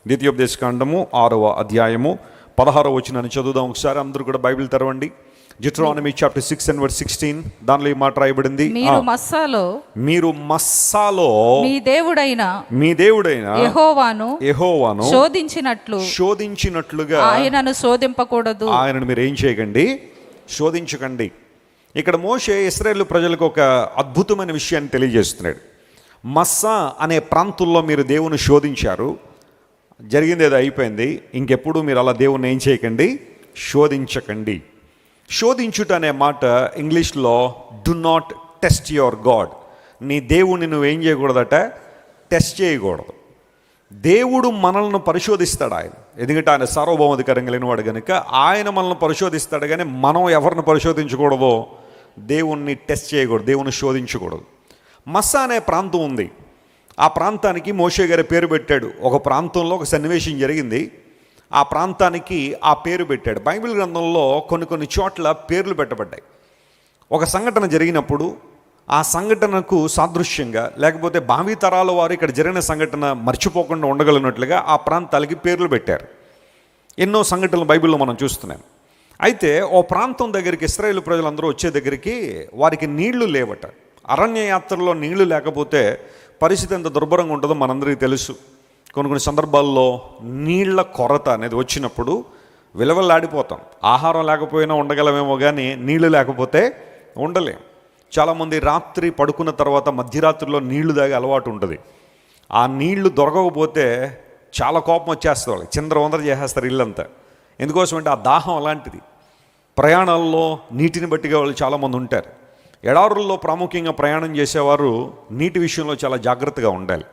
ద్వితీయోపదేశకాండము 6వ అధ్యాయము 16వ వచనాన్ని చదువుదాం ఒకసారి. అందరూ కూడా బైబిల్ తెరవండి. Deuteronomy chapter 6 and verse 16. దానిలో ఈ మాట రాయబడింది, మీరు మస్సాలో మీ దేవుడైన యెహోవాను శోధించినట్లుగా ఆయనను శోధింపకూడదు. ఆయనను మీరు ఏం చేయకండి, శోధించకండి. ఇక్కడ మోషే ఇశ్రాయేలు ప్రజలకు ఒక అద్భుతమైన విషయాన్ని తెలియజేస్తున్నాడు. మస్సా అనే ప్రాంతంలో మీరు దేవుని శోధించారు, జరిగింది ఏదో అయిపోయింది, ఇంకెప్పుడు మీరు అలా దేవుని ఏం చేయకండి, శోధించకండి. శోధించుట అనే మాట ఇంగ్లీష్లో do not test your God. నీ దేవుణ్ణి నువ్వేం చేయకూడదట, టెస్ట్ చేయకూడదు. దేవుడు మనల్ని పరిశోధిస్తాడు ఆయన, ఎందుకంటే ఆయన సార్వభౌమాధికారం కలిగిన వాడు కనుక ఆయన మనల్ని పరిశోధిస్తాడు. కానీ మనం ఎవరిని పరిశోధించకూడదో, దేవుణ్ణి టెస్ట్ చేయకూడదు, దేవుని శోధించకూడదు. మస్సా అనే ప్రాంతం ఉంది. ఆ ప్రాంతానికి మోషే గారి పేరు పెట్టాడు. ఒక ప్రాంతంలో ఒక సన్నివేశం జరిగింది, ఆ ప్రాంతానికి ఆ పేరు పెట్టాడు. బైబిల్ గ్రంథంలో కొన్ని చోట్ల పేర్లు పెట్టబడ్డాయి. ఒక సంఘటన జరిగినప్పుడు ఆ సంఘటనకు సాదృశ్యంగా, లేకపోతే భావితరాల వారు ఇక్కడ జరిగిన సంఘటన మర్చిపోకుండా ఉండగలిగినట్లుగా ఆ ప్రాంతాలకి పేర్లు పెట్టారు. ఎన్నో సంఘటనలు బైబిల్లో మనం చూస్తున్నాం. అయితే ఓ ప్రాంతం దగ్గరికి ఇశ్రాయేలు ప్రజలందరూ వచ్చే దగ్గరికి వారికి నీళ్లు లేవట. అరణ్య యాత్రలో నీళ్లు లేకపోతే పరిస్థితి ఎంత దుర్భరంగా ఉంటుందో మనందరికీ తెలుసు. కొన్ని సందర్భాల్లో నీళ్ల కొరత అనేది వచ్చినప్పుడు విలవల్లాడిపోతాం. ఆహారం లేకపోయినా ఉండగలమేమో, కానీ నీళ్లు లేకపోతే ఉండలేం. చాలామంది రాత్రి పడుకున్న తర్వాత మధ్యరాత్రిలో నీళ్లు తాగే అలవాటు ఉంటుంది. ఆ నీళ్లు దొరకకపోతే చాలా కోపం వచ్చేస్తుంది వాళ్ళకి, చిందరవందర చేసేస్తారు ఇల్లంతా. ఎందుకోసం అంటే ఆ దాహం అలాంటిది. ప్రయాణాల్లో నీటిని బట్టిగా వాళ్ళు చాలామంది ఉంటారు. ఎడారుల్లో ప్రాముఖ్యంగా ప్రయాణం చేసేవారు నీటి విషయంలో చాలా జాగ్రత్తగా ఉండాలి.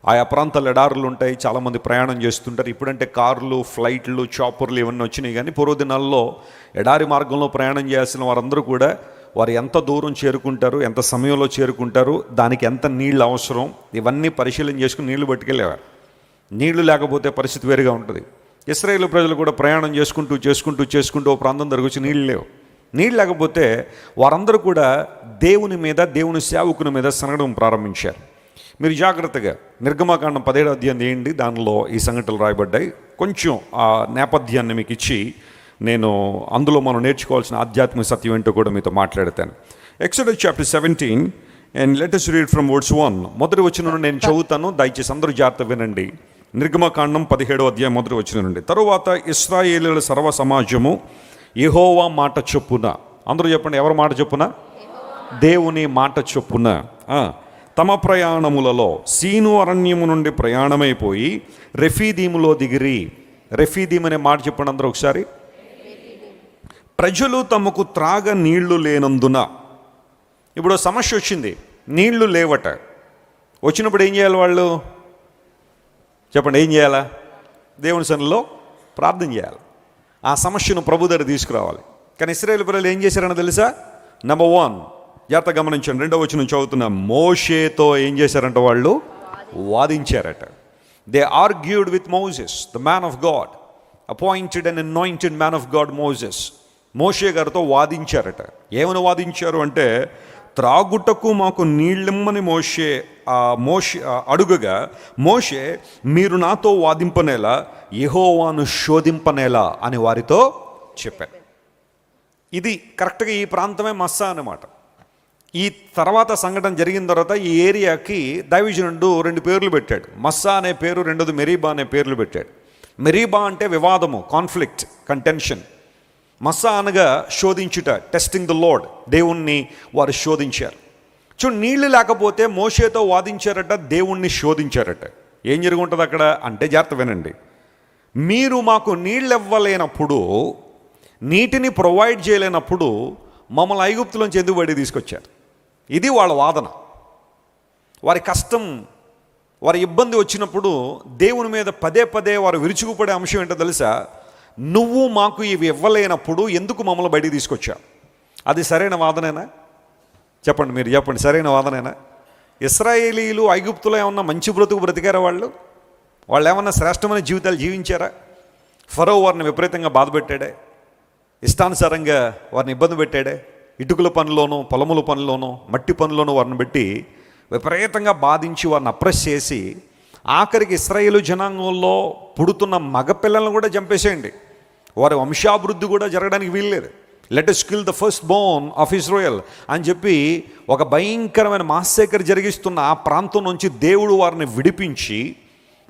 ఆయా ప్రాంతాలు ఎడారులు ఉంటాయి, చాలామంది ప్రయాణం చేస్తుంటారు. ఇప్పుడంటే కార్లు, ఫ్లైట్లు, చాపర్లు ఇవన్నీ వచ్చినాయి. కానీ పూర్వదినాల్లో ఎడారి మార్గంలో ప్రయాణం చేయాల్సిన వారందరూ కూడా వారు ఎంత దూరం చేరుకుంటారు, ఎంత సమయంలో చేరుకుంటారు, దానికి ఎంత నీళ్ళు అవసరం, ఇవన్నీ పరిశీలన చేసుకుని నీళ్లు పట్టుకెళ్ళేవారు. నీళ్లు లేకపోతే పరిస్థితి వేరుగా ఉంటుంది. ఇశ్రాయేలు ప్రజలు కూడా ప్రయాణం చేసుకుంటూ ఓ ప్రాంతం దగ్గర వచ్చి నీళ్ళు లేవు. నీళ్ళు లేకపోతే వారందరూ కూడా దేవుని మీద, దేవుని సేవకుని మీద సనగడం ప్రారంభించారు. మీరు జాగ్రత్తగా నిర్గమకాండం 17వ అధ్యాయం చేయండి, దానిలో ఈ సంఘటనలు రాయబడ్డాయి. కొంచెం ఆ నేపథ్యాన్ని మీకు ఇచ్చి నేను అందులో మనం నేర్చుకోవాల్సిన ఆధ్యాత్మిక సత్యం ఏంటో కూడా మీతో మాట్లాడతాను. Exodus chapter 17 and let us read from verse 1. మొదటి వచనం నేను చదువుతాను, దయచేసి అందరూ జాగ్రత్త వినండి. నిర్గమకాండం 17వ అధ్యాయం మొదటి వచనం నుండి. తరువాత ఇశ్రాయేలీయుల సర్వ సమాజము యెహోవా మాట చొప్పున, అందరూ చెప్పండి, ఎవరి మాట చొప్పున? దేవుని మాట చొప్పున తమ ప్రయాణములలో సీను అరణ్యము నుండి ప్రయాణమైపోయి రెఫీదీములో దిగిరి. రెఫీదీం అనే మాట చెప్పండి అందరూ ఒకసారి. ప్రజలు తమకు త్రాగ నీళ్లు లేనందున, ఇప్పుడు సమస్య వచ్చింది, నీళ్లు లేవట. వచ్చినప్పుడు ఏం చేయాలి వాళ్ళు? చెప్పండి, ఏం చేయాలా? దేవుని సన్నిధిలో ప్రార్థన చేయాలి. ఆ సమస్యను ప్రభు దగ్గర తీసుకురావాలి. కానీ ఇశ్రాయేలు ప్రజలు ఏం చేశారని తెలుసా? నెంబర్ 1, జాగ్రత్త గమనించండి, 2వ వచనం చదువుతున్నా. మోషేతో ఏం చేశారంట? వాళ్ళు వాదించారట. They argued with Moses, the man of God, appointed and anointed man of God Moses. మోషే గారితో వాదించారట. ఏమని వాదించారు అంటే, త్రాగుటకు మాకు నీళ్ళిమ్మని మోషే అడుగగా, మోషే మీరు నాతో వాదింపనేలా, యెహోవాను శోధింపనేలా అని వారితో చెప్పారు. ఇది కరెక్ట్గా ఈ ప్రాంతమే మస్సా అన్నమాట. ఈ తర్వాత సంఘటన జరిగిన తర్వాత ఈ ఏరియాకి దైవజనుడు 2 పేర్లు పెట్టాడు. మస్సా అనే పేరు, రెండోది మెరీబా అనే పేర్లు పెట్టాడు. మెరీబా అంటే వివాదము, కాన్ఫ్లిక్ట్, కంటెన్షన్. మస్సా అనగా శోధించుట, టెస్టింగ్ ద లార్డ్. దేవుణ్ణి వారు శోధించారు. నీళ్లు లేకపోతే మోషేతో వాదించారట, దేవుణ్ణి శోధించారట. ఏం జరిగి ఉంటుంది అక్కడ అంటే, జాగ్రత్త వినండి. మీరు మాకు నీళ్ళు ఇవ్వలేనప్పుడు, నీటిని ప్రొవైడ్ చేయలేనప్పుడు మమ్మల్ని ఐగుప్తులోంచి ఎందుకు బయటికి తీసుకొచ్చారు? ఇది వాళ్ళ వాదన. వారి కష్టం, వారి ఇబ్బంది వచ్చినప్పుడు దేవుని మీద పదే వారు విరుచుకుపడే అంశం ఏంటో తెలుసా? నువ్వు మాకు ఇవి ఇవ్వలేనప్పుడు ఎందుకు మమ్మల్ని బయటికి తీసుకొచ్చావు? అది సరైన వాదనేనా? చెప్పండి, మీరు చెప్పండి, సరైన వాదనేనా? ఇశ్రాయేలీయులు ఐగుప్తులో ఏమన్నా మంచి బ్రతుకు బ్రతికారా? వాళ్ళు ఏమన్నా శ్రేష్టమైన జీవితాలు జీవించారా? ఫరో వారిని విపరీతంగా బాధ పెట్టాడే, ఇష్టానుసారంగా వారిని ఇబ్బంది పెట్టాడే. ఇటుకల పనిలోనూ, పొలముల పనిలోనూ, మట్టి పనిలోనూ వారిని పెట్టి విపరీతంగా బాధించి వారిని అప్రెస్ చేసి ఆఖరికి ఇశ్రాయేలు జనాంగంలో పుడుతున్న మగపిల్లలను కూడా చంపేసేయండి, వారి వంశాభివృద్ధి కూడా జరగడానికి వీల్లేదు. Let us kill the first born of Israel అని చెప్పి ఒక భయంకరమైన మాస్సేకర్ జరిగిస్తున్న ఆ ప్రాంతం నుంచి దేవుడు వారిని విడిపించి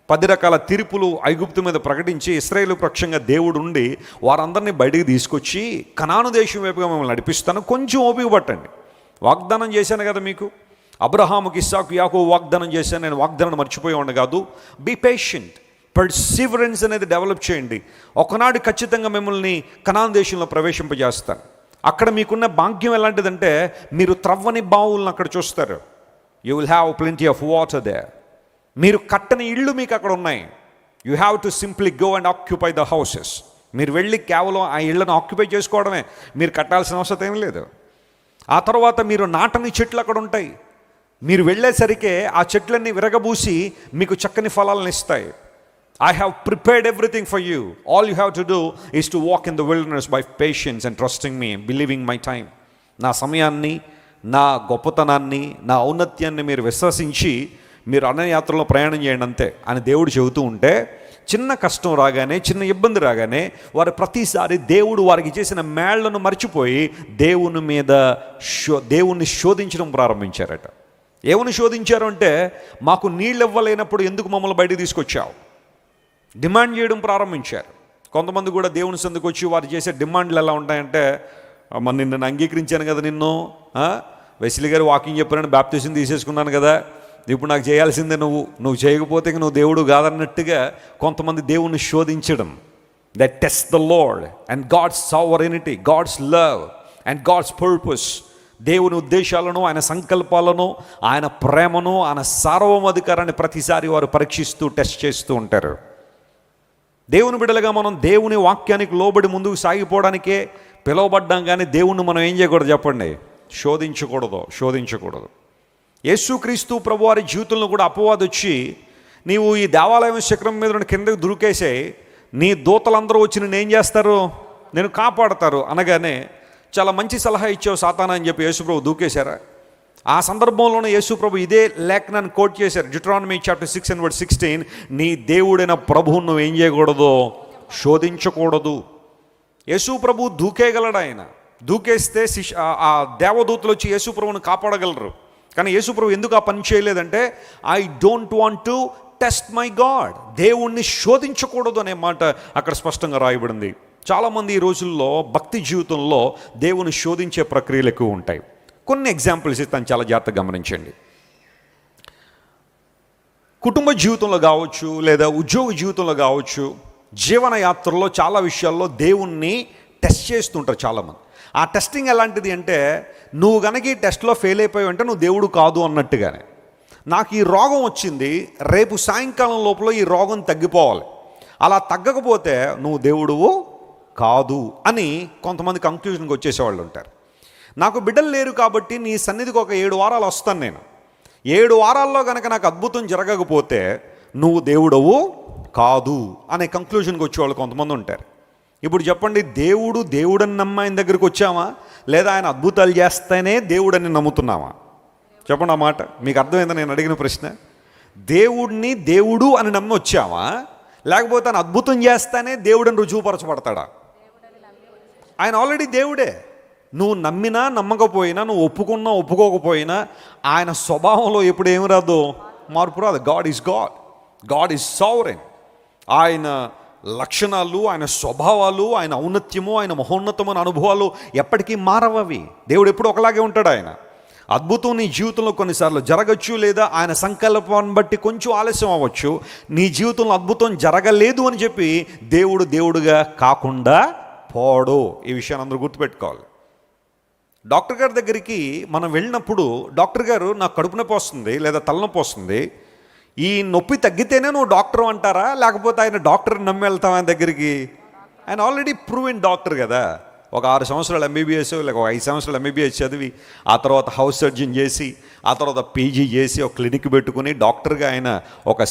10 రకాల తీర్పులు ఐగుప్తు మీద ప్రకటించి ఇశ్రాయేలు పక్షంగా దేవుడు ఉండి వారందరినీ బయటికి తీసుకొచ్చి కనాను దేశం వైపుగా మిమ్మల్ని నడిపిస్తాను, కొంచెం ఓపిక పట్టండి. వాగ్దానం చేశాను కదా మీకు, అబ్రహాముకి, ఇస్సాకు, యాకోబు వాగ్దానం చేశాను, నేను వాగ్దానం మర్చిపోయేవాడిని కాదు. బీ పేషెంట్, పర్సివరెన్స్ అనేది డెవలప్ చేయండి. ఒకనాడు ఖచ్చితంగా మిమ్మల్ని కనాను దేశంలో ప్రవేశింపజేస్తాను. అక్కడ మీకున్న భాగ్యం ఎలాంటిదంటే మీరు త్రవ్వని బావులను అక్కడ చూస్తారు. You will have plenty of water there. మీరు కట్టని ఇళ్ళు మీకు అక్కడ ఉన్నాయి. You have to simply go and occupy the houses. మీరు వెళ్ళి కేవలం ఆ ఇళ్లను ఆక్యుపై చేసుకోవడమే, మీరు కట్టాల్సిన అవసరం ఏం లేదు. ఆ తర్వాత మీరు నాటని చెట్లు అక్కడ ఉంటాయి. మీరు వెళ్ళేసరికే ఆ చెట్లన్నీ విరగబూసి మీకు చక్కని ఫలాలను ఇస్తాయి. I have prepared everything for you. All you have to do is to walk in the wilderness by patience and trusting me, believing my time. నా సమయాన్ని, నా గొప్పతనాన్ని, నా ఔన్నత్యాన్ని మీరు విశ్వసించి మీరు అరణ్యయాత్రలో ప్రయాణం చేయండి అంతే అని దేవుడు చెబుతూ ఉంటే, చిన్న కష్టం రాగానే, చిన్న ఇబ్బంది రాగానే వారు ప్రతిసారి దేవుడు వారికి చేసిన మేళ్లను మర్చిపోయి దేవుణ్ణి శోధించడం ప్రారంభించారట. ఏమని శోధించారు అంటే, మాకు నీళ్ళు ఇవ్వలేనప్పుడు ఎందుకు మమ్మల్ని బయటికి తీసుకొచ్చావు, డిమాండ్ చేయడం ప్రారంభించారు. కొంతమంది కూడా దేవుని సందుకు వచ్చి వారు చేసే డిమాండ్లు ఎలా ఉంటాయంటే, మరి నిన్ను అంగీకరించాను కదా, నిన్ను వెసిలి గారు వాకింగ్ చెప్పారని బాప్టిజం తీసేసుకున్నాను కదా, ఇప్పుడు నాకు చేయాల్సిందే, నువ్వు చేయకపోతే నువ్వు దేవుడు కాదన్నట్టుగా కొంతమంది దేవుణ్ణి శోధించడం. That test the Lord and God's sovereignty, God's love and God's purpose. దేవుని ఉద్దేశాలను, ఆయన సంకల్పాలను, ఆయన ప్రేమను, ఆయన సార్వభౌమాధికారాన్ని ప్రతిసారి వారు పరీక్షిస్తూ టెస్ట్ చేస్తూ ఉంటారు. దేవుని బిడ్డలుగా మనం దేవుని వాక్యానికి లోబడి ముందుకు సాగిపోవడానికే పిలువబడ్డాం, కానీ దేవుణ్ణి మనం ఏం చేయకూడదు చెప్పండి, శోధించకూడదు. యేసుక్రీస్తు ప్రభు వారి జీవితంలో కూడా అపవాది వచ్చి, నీవు ఈ దేవాలయం శిఖరం మీద నుండి కిందకు దురికేసే, నీ దూతలందరూ వచ్చి నేను ఏం చేస్తారు, నేను కాపాడతారు అనగానే, చాలా మంచి సలహా ఇచ్చావు సాతానా అని చెప్పి యేసుప్రభు దూకేశారా? ఆ సందర్భంలోనే యేసుప్రభు ఇదే లేఖనాన్ని కోట్ చేశారు. Deuteronomy chapter 6:16, నీ దేవుడైన ప్రభువును నువ్వు ఏం చేయకూడదు, శోధించకూడదు. యేసుప్రభు దూకేయగలడు. ఆయన దూకేస్తే ఆ దేవదూతలు వచ్చి యేసుప్రభుని కాపాడగలరు. కానీ యేసుప్రభు ఎందుకు ఆ పని చేయలేదంటే, I don't want to test my God, దేవుణ్ణి శోధించకూడదు అనే మాట అక్కడ స్పష్టంగా రాయబడింది. చాలామంది ఈ రోజుల్లో భక్తి జీవితంలో దేవుని శోధించే ప్రక్రియలు ఎక్కువ ఉంటాయి. కొన్ని ఎగ్జాంపుల్స్ ఇస్తాను, చాలా జాగ్రత్తగా గమనించండి. కుటుంబ జీవితంలో కావచ్చు, లేదా ఉద్యోగ జీవితంలో కావచ్చు, జీవన యాత్రలో చాలా విషయాల్లో దేవుణ్ణి టెస్ట్ చేస్తుంటారు చాలామంది. ఆ టెస్టింగ్ ఎలాంటిది అంటే, నువ్వు కనుక ఈ టెస్ట్లో ఫెయిల్ అయిపోయావు అంటే నువ్వు దేవుడు కాదు అన్నట్టుగానే. నాకు ఈ రోగం వచ్చింది, రేపు సాయంకాలం లోపల ఈ రోగం తగ్గిపోవాలి, అలా తగ్గకపోతే నువ్వు దేవుడువు కాదు అని కొంతమంది కంక్లూజన్కి వచ్చేసేవాళ్ళు ఉంటారు. నాకు బిడ్డలు లేరు కాబట్టి నీ సన్నిధికి ఒక 7 వారాలు వస్తాను, నేను 7 వారాల్లో కనుక నాకు అద్భుతం జరగకపోతే నువ్వు దేవుడవు కాదు అనే కంక్లూజన్కి వచ్చేవాళ్ళు కొంతమంది ఉంటారు. ఇప్పుడు చెప్పండి, దేవుడని నమ్మి ఆయన దగ్గరికి వచ్చామా, లేదా ఆయన అద్భుతాలు చేస్తేనే దేవుడని నమ్ముతున్నామా? చెప్పండి ఆ మాట. మీకు అర్థమైందా నేను అడిగిన ప్రశ్న? దేవుడిని దేవుడు అని నమ్మి వచ్చామా, లేకపోతే ఆయన అద్భుతం చేస్తేనే దేవుడని రుజువుపరచబడతాడా? ఆయన ఆల్రెడీ దేవుడే. నువ్వు నమ్మినా నమ్మకపోయినా, నువ్వు ఒప్పుకున్నా ఒప్పుకోకపోయినా, ఆయన స్వభావంలో ఎప్పుడు ఏమి రాదు, మార్పు రాదు. God is sovereign. ఆయన లక్షణాలు, ఆయన స్వభావాలు, ఆయన ఔన్నత్యము, ఆయన మహోన్నతమైన అనుభవాలు ఎప్పటికీ మారవవి. దేవుడు ఎప్పుడు ఒకలాగే ఉంటాడు. ఆయన అద్భుతం నీ జీవితంలో కొన్నిసార్లు జరగచ్చు, లేదా ఆయన సంకల్పాన్ని బట్టి కొంచెం ఆలస్యం అవ్వచ్చు. నీ జీవితంలో అద్భుతం జరగలేదు అని చెప్పి దేవుడుగా కాకుండా పోడు. ఈ విషయాన్ని అందరూ గుర్తుపెట్టుకోవాలి. డాక్టర్ గారి దగ్గరికి మనం వెళ్ళినప్పుడు, డాక్టర్ గారు నాకు కడుపు నొప్పి వస్తుంది లేదా తలనొప్పి వస్తుంది, ఈ నొప్పి తగ్గితేనే నువ్వు డాక్టర్ అంటారా, లేకపోతే ఆయన డాక్టర్ నమ్మి వెళ్తాం ఆయన దగ్గరికి? ఆయన ఆల్రెడీ ప్రూవెన్ డాక్టర్ కదా. ఒక 6 సంవత్సరాలు ఎంబీబీఎస్, లేక 5 సంవత్సరాలు ఎంబీబీఎస్ చదివి, ఆ తర్వాత హౌస్ సర్జన్ చేసి, ఆ తర్వాత పీజీ చేసి, ఒక క్లినిక్ పెట్టుకుని డాక్టర్గా ఆయన ఒక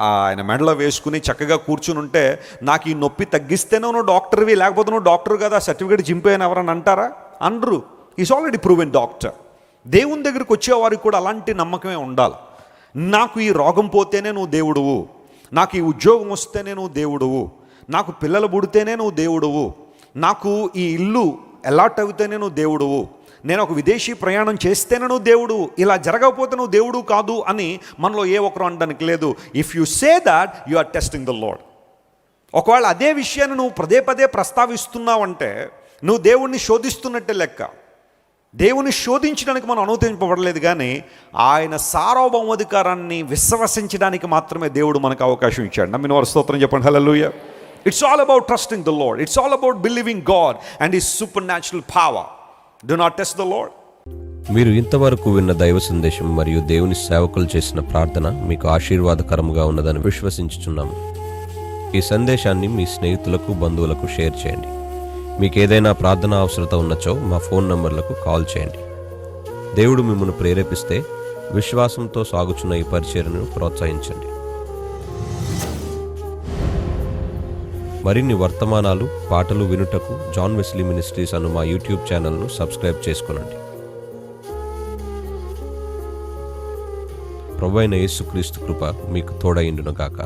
ఆయన మెడలో వేసుకుని చక్కగా కూర్చుని ఉంటే, నాకు ఈ నొప్పి తగ్గిస్తేనే నువ్వు డాక్టర్వి, లేకపోతే నువ్వు డాక్టర్ కదా, సర్టిఫికేట్ చింపేయని ఎవరని అంటారా? అనరు. Is already proven doctor. దేవుని దగ్గరికి వచ్చేవారికి కూడా అలాంటి నమ్మకమే ఉండాలి. నాకు ఈ రోగం పోతేనే నువ్వు దేవుడువు, నాకు ఈ ఉద్యోగం వస్తేనే నువ్వు దేవుడువు, నాకు పిల్లలు పుడితేనే నువ్వు దేవుడువు, నాకు ఈ ఇల్లు అలాట్ అవుతేనే నువ్వు దేవుడువు, నేను ఒక విదేశీ ప్రయాణం చేస్తేనే నువ్వు దేవుడు, ఇలా జరగకపోతే నువ్వు దేవుడు కాదు అని మనలో ఏ ఒక్కరు అనడానికి లేదు. If you say that you are testing the Lord. ఒకవేళ అదే విషయాన్ని నువ్వు పదే పదే ప్రస్తావిస్తున్నావంటే నువ్వు దేవుణ్ణి శోధిస్తున్నట్టే లెక్క. దేవుని శోధించడానికి మనం అనుమతింపబడలేదు, కానీ ఆయన సార్వభౌమాధికారాన్ని విశ్వసించడానికి మాత్రమే దేవుడు మనకు అవకాశం ఇచ్చాడు. నమ్మిన వారు స్తోత్రం చెప్పండి. Hallelujah. It's all about trusting the Lord. It's all about believing God and his supernatural power. Do not test the Lord. మీరు ఇంతవరకు విన్న దైవ సందేశం మరియు దేవుని సేవకులు చేసిన ప్రార్థన మీకు ఆశీర్వాదకరముగా ఉన్నదని విశ్వసించుచున్నాము. ఈ సందేశాన్ని మీ స్నేహితులకు, బంధువులకు షేర్ చేయండి. మీకు ఏదైనా ప్రార్థన అవసరత ఉన్నచో మా ఫోన్ నంబర్లకు కాల్ చేయండి. దేవుడు మిమ్మల్ని ప్రేరేపిస్తే విశ్వాసంతో సాగుచున్న ఈ పరిచర్యను ప్రోత్సహించండి. మరిన్ని వర్తమానాలు, పాటలు వినుటకు జాన్ వెస్లీ మినిస్ట్రీస్ అను మా యూట్యూబ్ ఛానల్ను సబ్స్క్రైబ్ చేసుకొనండి. ప్రభువైన యేసుక్రీస్తు కృప మీకు తోడైండును గాక.